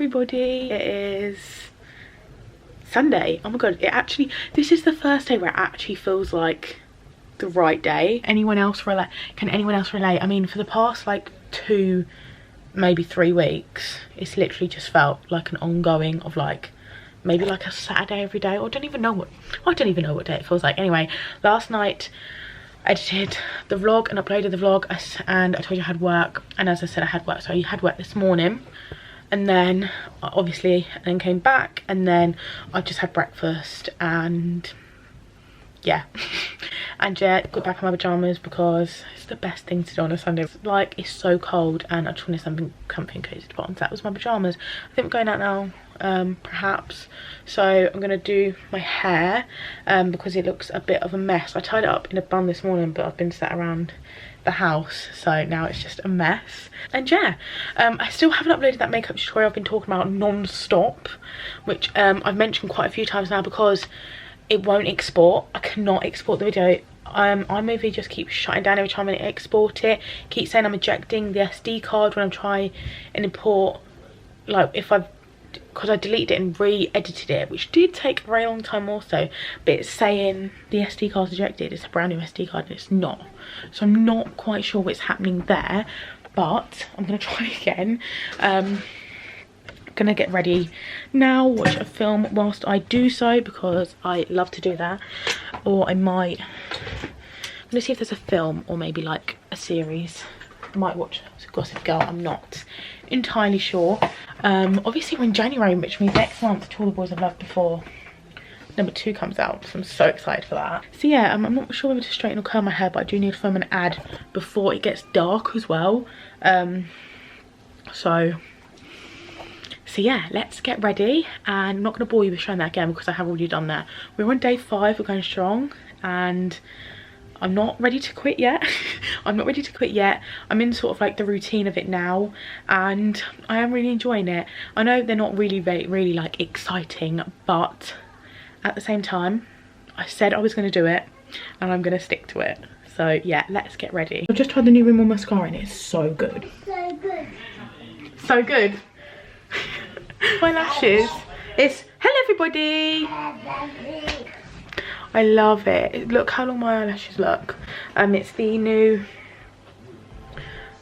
everybody. It is Sunday. Oh my god, this is the first day where it actually feels like the right day. Anyone else relate? Can anyone else relate? I mean, for the past like 2, maybe 3 weeks, it's literally just felt like an ongoing of like maybe like a Saturday every day, or I don't even know what day it feels like. Anyway, last night I edited the vlog and uploaded the vlog, and I told you I had work, and as I said I had work, so I had work this morning, and then obviously then came back, and then I just had breakfast, and yeah. And yeah, got back in my pajamas because it's the best thing to do on a Sunday. Like, it's so cold and I just wanted something comfy and cozy to put on, so that was my pajamas. I think we're going out now, perhaps. So I'm gonna do my hair because it looks a bit of a mess. I tied it up in a bun this morning, but I've been sat around the house, so now it's just a mess. And yeah, I still haven't uploaded that makeup tutorial I've been talking about non-stop, which I've mentioned quite a few times now because it won't export. I cannot export the video. iMovie just keeps shutting down every time I export it. Keeps saying I'm ejecting the SD card when I'm trying and import, like because I deleted it and re-edited it, which did take a very long time also, but it's saying the SD card's ejected. It's a brand new SD card and it's not, so I'm not quite sure what's happening there, but I'm gonna try again. Gonna get ready now, watch a film whilst I do so because I love to do that, or I'm gonna see if there's a film or maybe like a series. I might watch Gossip Girl, I'm not entirely sure. Obviously we're in January, which means next month To All the Boys I've Loved Before #2 comes out, so I'm so excited for that. So yeah, I'm not sure whether to straighten or curl my hair, but I do need to film an ad before it gets dark as well. So yeah, let's get ready, and I'm not going to bore you with showing that again because I have already done that. We're on day 5, we're going strong, and I'm not ready to quit yet. I'm not ready to quit yet. I'm in sort of like the routine of it now, and I am really enjoying it. I know they're not really like exciting, but at the same time, I said I was going to do it, and I'm going to stick to it. So yeah, let's get ready. I've just tried the new Rimmel mascara and it's so good. So good. So good. My lashes. It's hello everybody. I love it. Look how long my eyelashes look. It's the new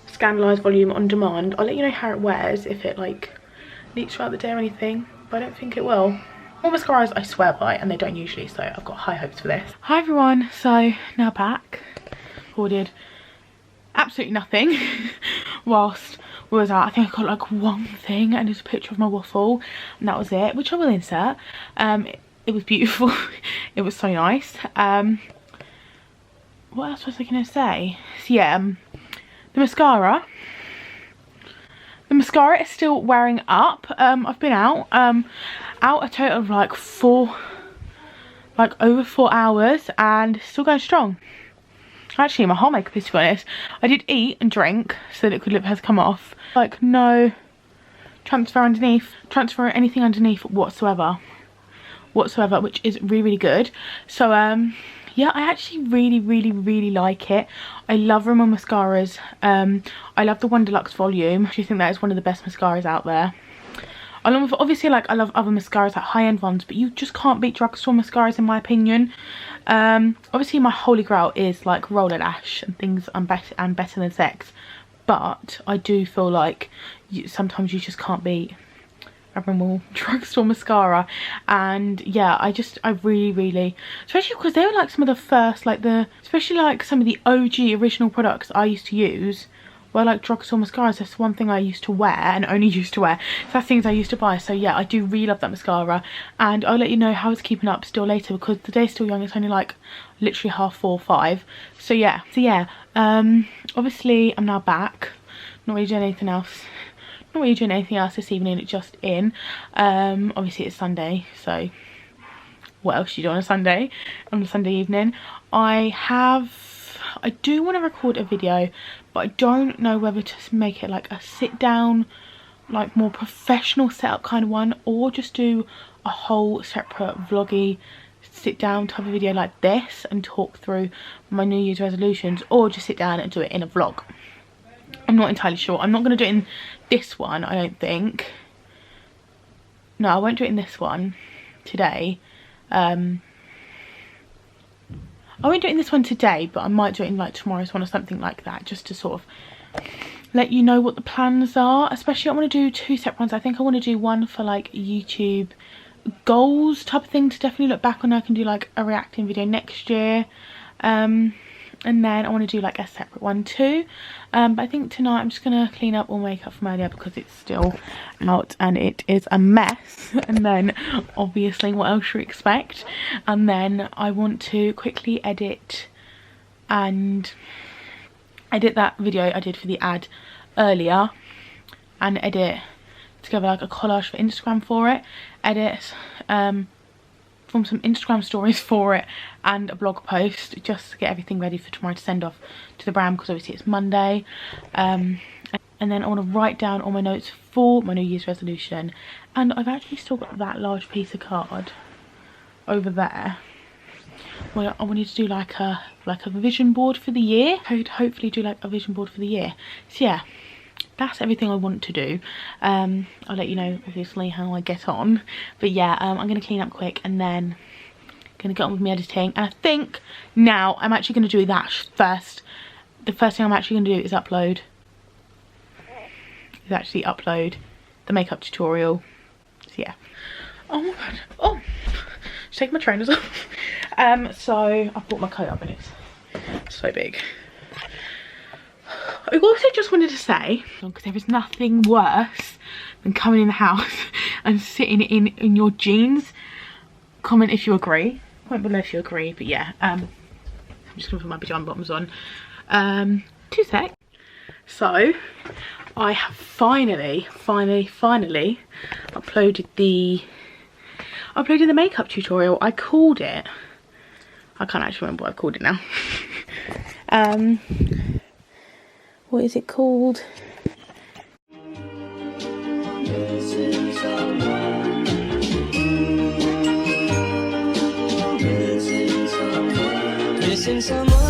Scandalised Volume on Demand. I'll let you know how it wears, if it like leaks throughout the day or anything, but I don't think it will. All mascaras I swear by, and they don't usually, so I've got high hopes for this. Hi everyone, so now back. Ordered absolutely nothing whilst we was out. I think I got like one thing, and it's a picture of my waffle, and that was it, which I will insert. It was beautiful. It was so nice. What else was I gonna say? So yeah, the mascara is still wearing up. I've been out a total of like over 4 hours, and still going strong. Actually, my whole makeup is, to be honest. I did eat and drink, so the liquid lip has come off. Like, no transfer anything underneath whatsoever, which is really good. So yeah, I actually really like it. I love Rimmel mascaras. I love the One Deluxe Volume. I actually think that is one of the best mascaras out there. Along with, obviously, like, I love other mascaras, like high-end ones, but you just can't beat drugstore mascaras in my opinion. Obviously my holy grail is like Roller Lash and things, and Better Than Sex, but I do feel like sometimes you just can't beat a Rimmel drugstore mascara. And yeah, I really, especially because they were like some of the first, like especially like some of the OG original products I used to use were like drugstore mascaras. That's one thing I used to wear, and only used to wear. So that's things I used to buy. So yeah, I do really love that mascara, and I'll let you know how it's keeping up still later because the day's still young. It's only like literally 4:30, 5. So yeah, obviously I'm now back. Not really doing anything else. Not really doing anything else this evening. It's just in. Obviously it's Sunday, so what else do you do on a Sunday? On a Sunday evening, I do want to record a video, but I don't know whether to make it like a sit down, like more professional setup kind of one, or just do a whole separate vloggy sit down type of video like this and talk through my New Year's resolutions, or just sit down and do it in a vlog. I'm not entirely sure. I'm not going to do it in this one, I don't think. No, I won't do it in this one today. I won't do it in this one today, but I might do it in like tomorrow's one or something like that, just to sort of let you know what the plans are. Especially I want to do 2 separate ones. I think I want to do one for like YouTube goals type of thing to definitely look back on. I can do like a reacting video next year, and then I want to do like a separate one too. But I think tonight I'm just gonna clean up all makeup from earlier because it's still out and it is a mess. And then obviously what else should you expect? And then I want to quickly edit that video I did for the ad earlier, and edit together like a collage for Instagram for it, edit from some Instagram stories for it, and a blog post, just to get everything ready for tomorrow to send off to the brand, because obviously it's Monday. And then I want to write down all my notes for my New Year's resolution, and I've actually still got that large piece of card over there. Well, I wanted to do like a vision board for the year. I would hopefully do like a vision board for the year. So yeah, that's everything I want to do. I'll let you know obviously how I get on, but yeah, I'm gonna clean up quick and then gonna get on with my editing. And I think now I'm actually gonna do that first. The first thing I'm actually gonna do is upload the makeup tutorial. So yeah. Oh my god. Oh, just take my trainers off. So I brought my coat up and it's so big. I also just wanted to say, because there is nothing worse than coming in the house and sitting in your jeans. Comment if you agree. Comment below if you agree. But yeah, I'm just gonna put my pyjama bottoms on. 2 sec. So I have finally uploaded the makeup tutorial. I called it, I can't actually remember what I called it now. What is it called? Missing someone.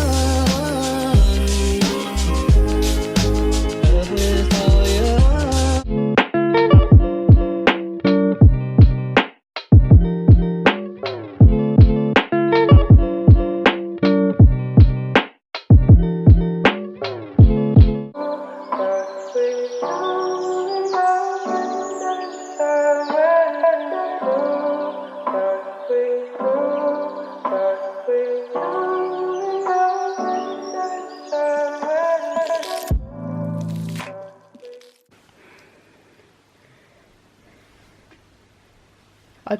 I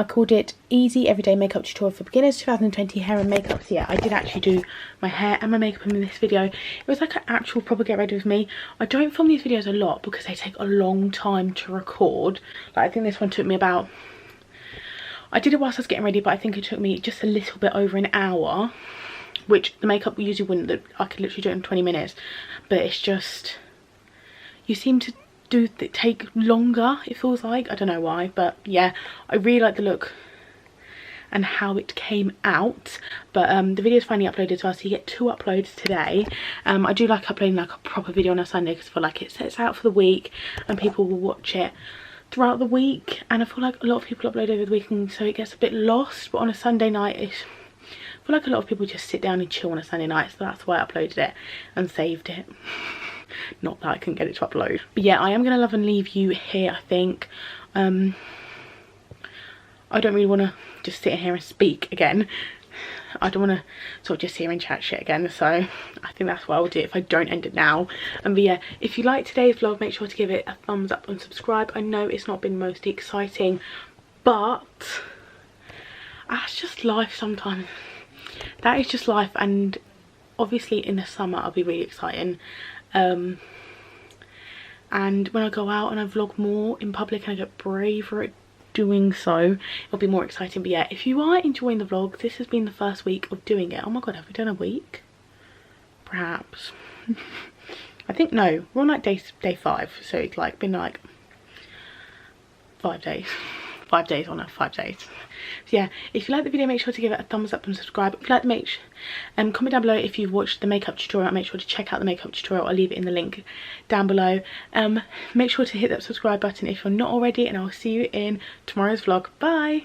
called it Easy Everyday Makeup Tutorial for Beginners 2020 Hair and Makeup. So yeah, I did actually do my hair and my makeup in this video. It was like an actual proper get ready with me. I don't film these videos a lot because they take a long time to record. Like I think this one took me about, I did it whilst I was getting ready, but I think it took me just a little bit over an hour, which the makeup usually wouldn't. I could literally do it in 20 minutes, but it's just, you seem to take longer, it feels like. I don't know why, but yeah, I really like the look and how it came out. But the video is finally uploaded as well, so you get 2 uploads today. I do like uploading like a proper video on a Sunday because I feel like it sets out for the week and people will watch it throughout the week, and I feel like a lot of people upload over the weekend, so it gets a bit lost. But on a Sunday night, I feel like a lot of people just sit down and chill on a Sunday night, so that's why I uploaded it and saved it. Not that I couldn't get it to upload. But yeah, I am gonna love and leave you here, I think. I don't really want to just sit here and speak again. I don't want to sort of just sit here and chat shit again, so I think that's what I'll do if I don't end it now. But yeah, if you liked today's vlog, make sure to give it a thumbs up and subscribe. I know it's not been most exciting, but that's just life sometimes. That is just life, and obviously in the summer I'll be really exciting. And when I go out and I vlog more in public and I get braver at doing so, it'll be more exciting. But yeah, if you are enjoying the vlog, this has been the first week of doing it. Oh my god, have we done a week? Perhaps. I think no, we're on like day 5, so it's like been like 5 days. 5 days on her, 5 days. So yeah, if you like the video, make sure to give it a thumbs up and subscribe. If you like the comment down below if you've watched the makeup tutorial. Make sure to check out the makeup tutorial. I'll leave it in the link down below. Make sure to hit that subscribe button if you're not already, and I'll see you in tomorrow's vlog. Bye.